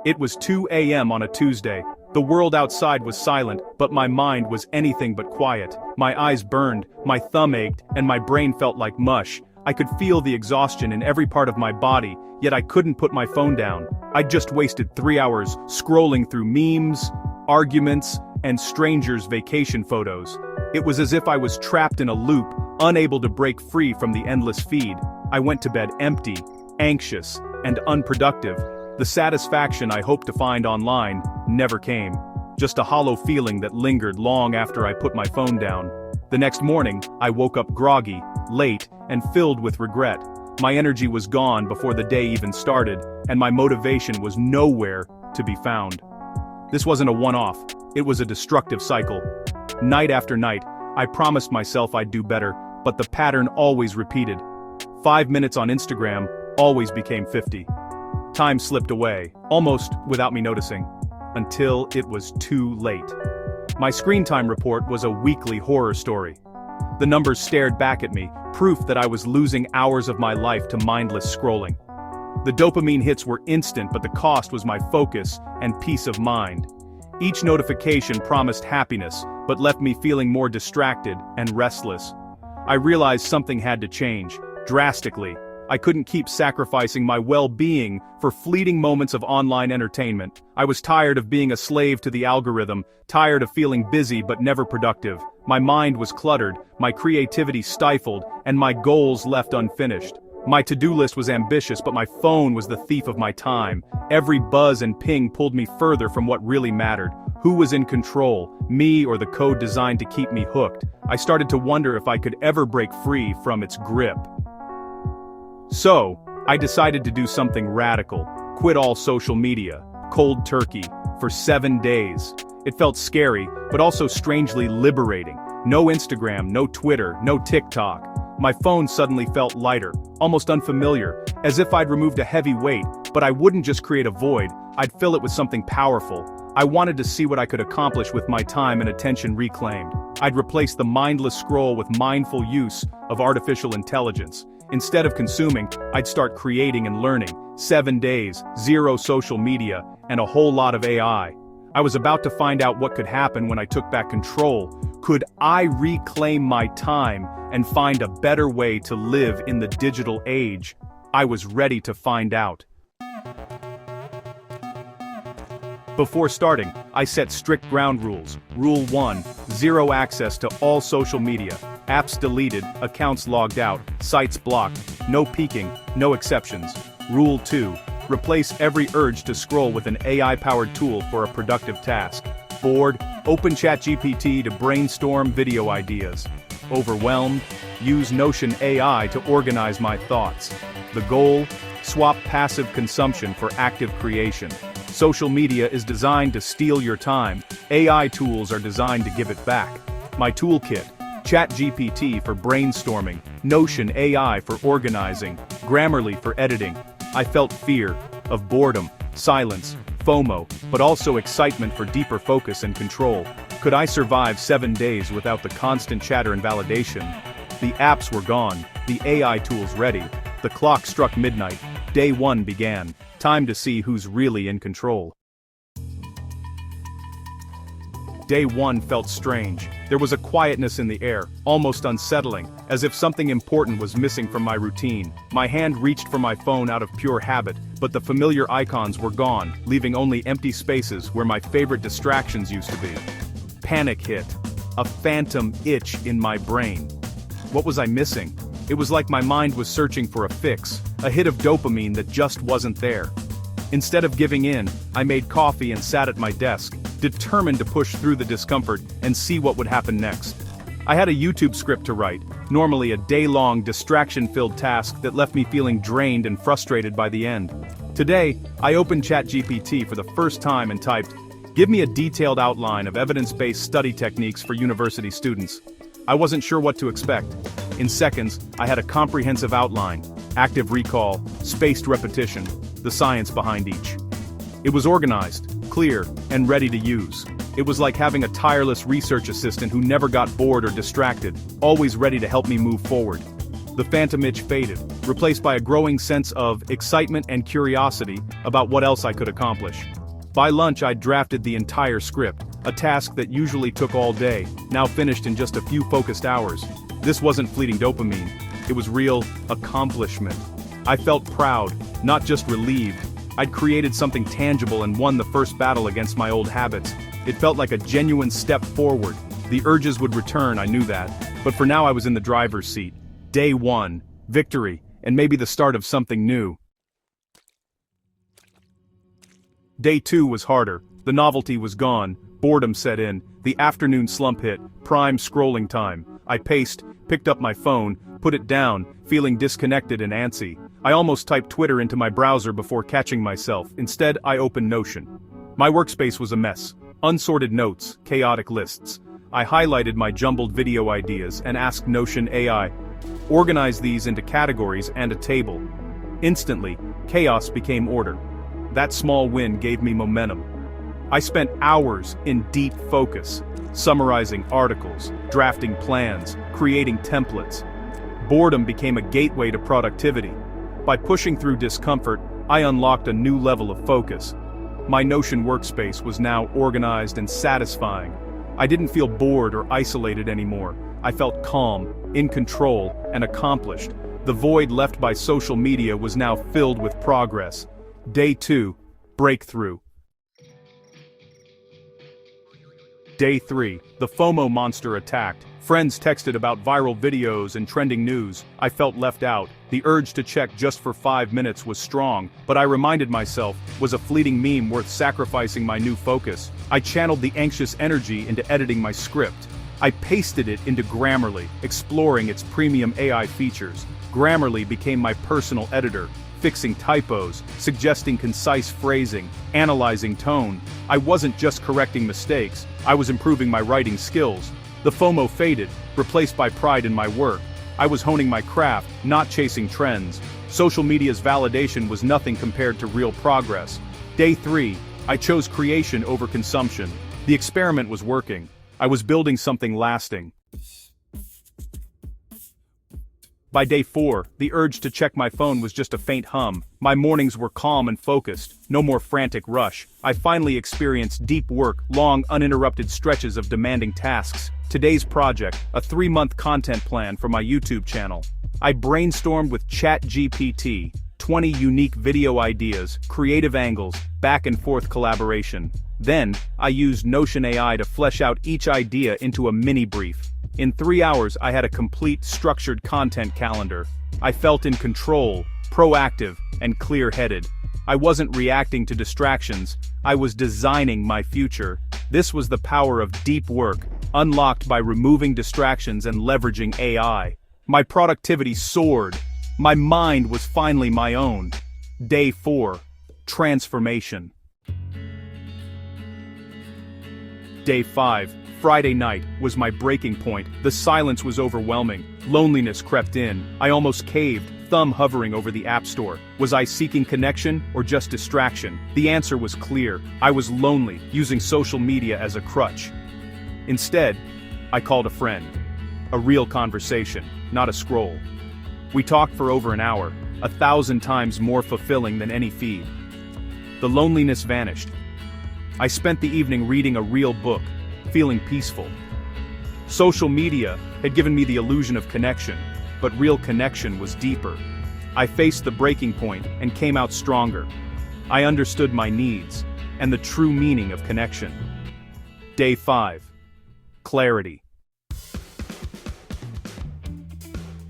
It was 2 a.m. on a Tuesday. The world outside was silent, but my mind was anything but quiet. My eyes burned, my thumb ached, and my brain felt like mush. I could feel the exhaustion in every part of my body, yet I couldn't put my phone down. I'd just wasted 3 hours scrolling through memes, arguments, and strangers' vacation photos. It was as if I was trapped in a loop, unable to break free from the endless feed. I went to bed empty, anxious, and unproductive. The satisfaction I hoped to find online never came. Just a hollow feeling that lingered long after I put my phone down. The next morning, I woke up groggy, late, and filled with regret. My energy was gone before the day even started, and my motivation was nowhere to be found. This wasn't a one-off, it was a destructive cycle. Night after night, I promised myself I'd do better, but the pattern always repeated. 5 minutes on Instagram always became 50. Time slipped away, almost without me noticing, until it was too late. My screen time report was a weekly horror story. The numbers stared back at me, proof that I was losing hours of my life to mindless scrolling. The dopamine hits were instant, but the cost was my focus and peace of mind. Each notification promised happiness, but left me feeling more distracted and restless. I realized something had to change, drastically. I couldn't keep sacrificing my well-being for fleeting moments of online entertainment. I was tired of being a slave to the algorithm, tired of feeling busy but never productive. My mind was cluttered, my creativity stifled, and my goals left unfinished. My to-do list was ambitious, but my phone was the thief of my time. Every buzz and ping pulled me further from what really mattered. Who was in control, me or the code designed to keep me hooked? I started to wonder if I could ever break free from its grip. So, I decided to do something radical, quit all social media, cold turkey, for 7 days. It felt scary, but also strangely liberating. No Instagram, no Twitter, no TikTok. My phone suddenly felt lighter, almost unfamiliar, as if I'd removed a heavy weight, but I wouldn't just create a void, I'd fill it with something powerful. I wanted to see what I could accomplish with my time and attention reclaimed. I'd replace the mindless scroll with mindful use of artificial intelligence. Instead of consuming, I'd start creating and learning. 7 days, 0 social media, and a whole lot of AI. I was about to find out what could happen when I took back control. Could I reclaim my time and find a better way to live in the digital age? I was ready to find out. Before starting, I set strict ground rules. Rule 1, 0 access to all social media. Apps deleted, accounts logged out, sites blocked, no peeking, no exceptions. Rule 2, replace every urge to scroll with an AI-powered tool for a productive task. Bored, open ChatGPT to brainstorm video ideas. Overwhelmed, use Notion AI to organize my thoughts. The goal, swap passive consumption for active creation. Social media is designed to steal your time. AI tools are designed to give it back. My toolkit, ChatGPT for brainstorming, Notion AI for organizing, Grammarly for editing. I felt fear of boredom, silence, FOMO, but also excitement for deeper focus and control. Could I survive 7 days without the constant chatter and validation? The apps were gone, the AI tools ready. The clock struck midnight. Day 1 began. Time to see who's really in control. Day 1 felt strange. There was a quietness in the air, almost unsettling, as if something important was missing from my routine. My hand reached for my phone out of pure habit, but the familiar icons were gone, leaving only empty spaces where my favorite distractions used to be. Panic hit. A phantom itch in my brain. What was I missing? It was like my mind was searching for a fix, a hit of dopamine that just wasn't there. Instead of giving in, I made coffee and sat at my desk, determined to push through the discomfort and see what would happen next. I had a YouTube script to write, normally a day-long distraction-filled task that left me feeling drained and frustrated by the end. Today, I opened ChatGPT for the first time and typed, "Give me a detailed outline of evidence-based study techniques for university students." I wasn't sure what to expect. In seconds, I had a comprehensive outline, active recall, spaced repetition, the science behind each. It was organized, clear, and ready to use. It was like having a tireless research assistant who never got bored or distracted, always ready to help me move forward. The phantom itch faded, replaced by a growing sense of excitement and curiosity about what else I could accomplish. By lunch I'd drafted the entire script, a task that usually took all day, now finished in just a few focused hours. This wasn't fleeting dopamine, it was real accomplishment. I felt proud, not just relieved. I'd created something tangible and won the first battle against my old habits. It felt like a genuine step forward. The urges would return, I knew that, but for now I was in the driver's seat. Day 1, victory, and maybe the start of something new. Day 2 was harder. The novelty was gone, boredom set in, the afternoon slump hit, prime scrolling time. I paced, picked up my phone, put it down, feeling disconnected and antsy. I almost typed Twitter into my browser before catching myself. Instead, I opened Notion. My workspace was a mess. Unsorted notes, chaotic lists. I highlighted my jumbled video ideas and asked Notion AI. Organize these into categories and a table. Instantly, chaos became order. That small win gave me momentum. I spent hours in deep focus, summarizing articles, drafting plans, creating templates. Boredom became a gateway to productivity. By pushing through discomfort, I unlocked a new level of focus. My Notion workspace was now organized and satisfying. I didn't feel bored or isolated anymore. I felt calm, in control, and accomplished. The void left by social media was now filled with progress. Day 2, breakthrough. Day 3, the FOMO monster attacked. Friends texted about viral videos and trending news. I felt left out. The urge to check just for 5 minutes was strong, but I reminded myself, was a fleeting meme worth sacrificing my new focus? I channeled the anxious energy into editing my script. I pasted it into Grammarly, exploring its premium AI features. Grammarly became my personal editor, fixing typos, suggesting concise phrasing, analyzing tone. I wasn't just correcting mistakes, I was improving my writing skills. The FOMO faded, replaced by pride in my work. I was honing my craft, not chasing trends. Social media's validation was nothing compared to real progress. Day 3, I chose creation over consumption. The experiment was working. I was building something lasting. By day 4, the urge to check my phone was just a faint hum. My mornings were calm and focused, no more frantic rush. I finally experienced deep work, long, uninterrupted stretches of demanding tasks. Today's project, a 3-month content plan for my YouTube channel. I brainstormed with ChatGPT, 20 unique video ideas, creative angles, back and forth collaboration. Then, I used Notion AI to flesh out each idea into a mini brief. In 3 hours I had a complete structured content calendar. I felt in control, proactive, and clear-headed. I wasn't reacting to distractions, I was designing my future. This was the power of deep work, unlocked by removing distractions and leveraging AI. My productivity soared. My mind was finally my own. Day 4. Transformation. Day 5. Friday night was my breaking point. The silence was overwhelming. Loneliness crept in. I almost caved, thumb hovering over the App Store. Was I seeking connection or just distraction? The answer was clear. I was lonely, using social media as a crutch. Instead, I called a friend. A real conversation, not a scroll. We talked for over an hour, 1,000 times more fulfilling than any feed. The loneliness vanished. I spent the evening reading a real book, feeling peaceful. Social media had given me the illusion of connection, but real connection was deeper. I faced the breaking point and came out stronger. I understood my needs and the true meaning of connection. Day 5. Clarity.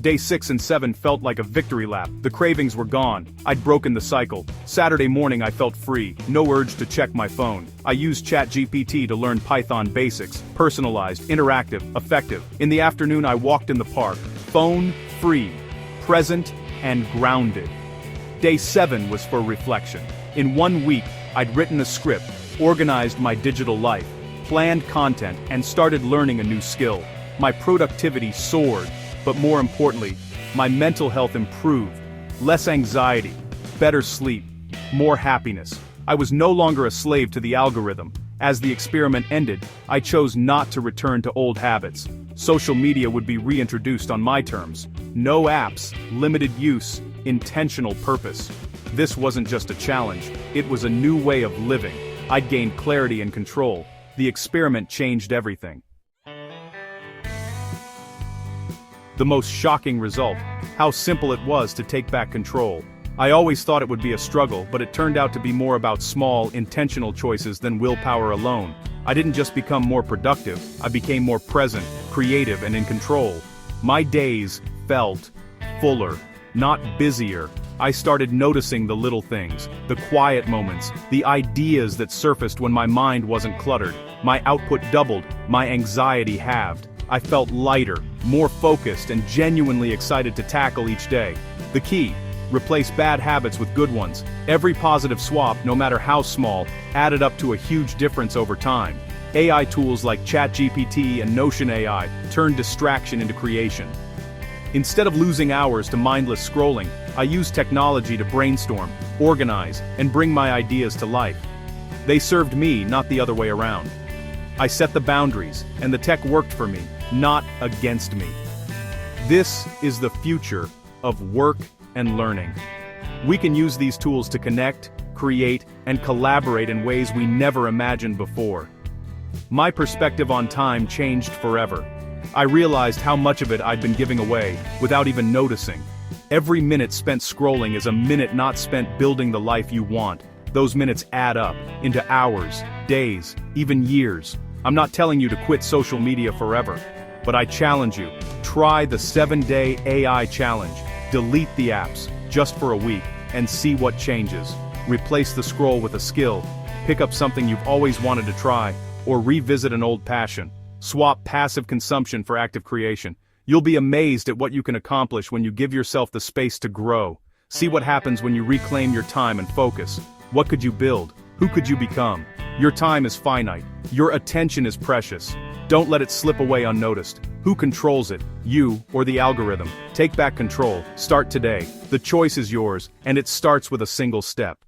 Day 6 and 7 felt like a victory lap. The cravings were gone. I'd broken the cycle. Saturday morning I felt free, no urge to check my phone. I used ChatGPT to learn Python basics, personalized, interactive, effective. In the afternoon I walked in the park, phone free, present, and grounded. Day 7 was for reflection. In 1 week, I'd written a script, organized my digital life, planned content, and started learning a new skill. My productivity soared. But more importantly, my mental health improved. Less anxiety, better sleep, more happiness. I was no longer a slave to the algorithm. As the experiment ended, I chose not to return to old habits. Social media would be reintroduced on my terms. No apps, limited use, intentional purpose. This wasn't just a challenge, it was a new way of living. I'd gained clarity and control. The experiment changed everything. The most shocking result: how simple it was to take back control. I always thought it would be a struggle, but it turned out to be more about small, intentional choices than willpower alone. I didn't just become more productive, I became more present, creative, and in control. My days felt fuller, not busier. I started noticing the little things, the quiet moments, the ideas that surfaced when my mind wasn't cluttered. My output doubled, my anxiety halved. I felt lighter, more focused, and genuinely excited to tackle each day. The key: replace bad habits with good ones. Every positive swap, no matter how small, added up to a huge difference over time. AI tools like ChatGPT and Notion AI turned distraction into creation. Instead of losing hours to mindless scrolling, I used technology to brainstorm, organize, and bring my ideas to life. They served me, not the other way around. I set the boundaries, and the tech worked for me, not against me. This is the future of work and learning. We can use these tools to connect, create, and collaborate in ways we never imagined before. My perspective on time changed forever. I realized how much of it I'd been giving away, without even noticing. Every minute spent scrolling is a minute not spent building the life you want. Those minutes add up, into hours, days, even years. I'm not telling you to quit social media forever, but I challenge you, try the 7-day AI challenge. Delete the apps, just for a week, and see what changes. Replace the scroll with a skill, pick up something you've always wanted to try, or revisit an old passion. Swap passive consumption for active creation. You'll be amazed at what you can accomplish when you give yourself the space to grow. See what happens when you reclaim your time and focus. What could you build? Who could you become? Your time is finite. Your attention is precious. Don't let it slip away unnoticed. Who controls it? You or the algorithm? Take back control. Start today. The choice is yours, and it starts with a single step.